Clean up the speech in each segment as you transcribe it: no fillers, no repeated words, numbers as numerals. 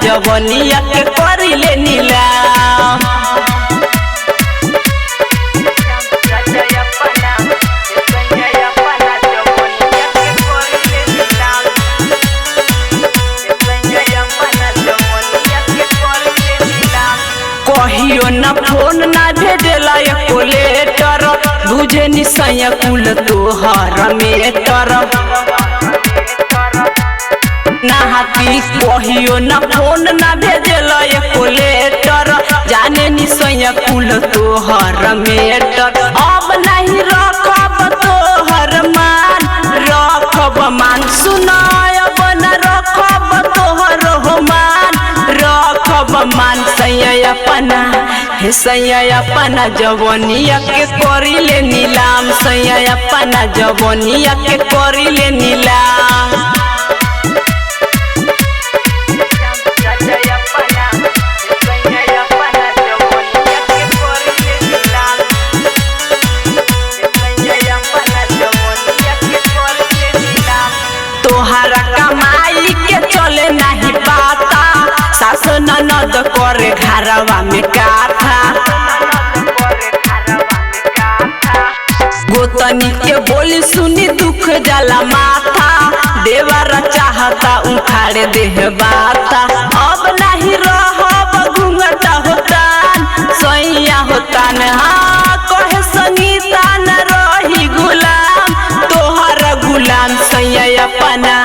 जवनिया के करिले नीलाम कहियो न फोन ना भेजला एको लेटर बुझे निसय कुल तोहर मेटर नाहती कहियो न फोन ना भेजला एको लेटर जाने निसय कुल तोहर मेटर अब नहीं रखब तोहर मान रखब मान सुनाय अब न रखब तोहर हो मान रखब मान सैया अपना हे सैया अपना जवनिया के करिले नीलाम सैया अपना जवनिया के करिले नीलाम तोहरा कमाई के चले नहीं पाता सास ननद करे घरवा में काथा गोतनी के बोली सुनी दुख जाला माथा देवर चाहता उखाड़ देह बाता अब नहीं रहब घूंघटा होतान सैया होतान हाँ कहे संगीता न रही गुलाम तोहर गुलाम सैया अपना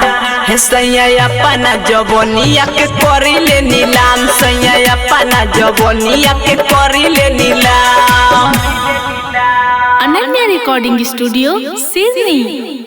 हे सैया अपना जवनिया के करिले नीलाम सैया अपना जवनिया के करिले नीलाम। Ananya recording studio Sydney.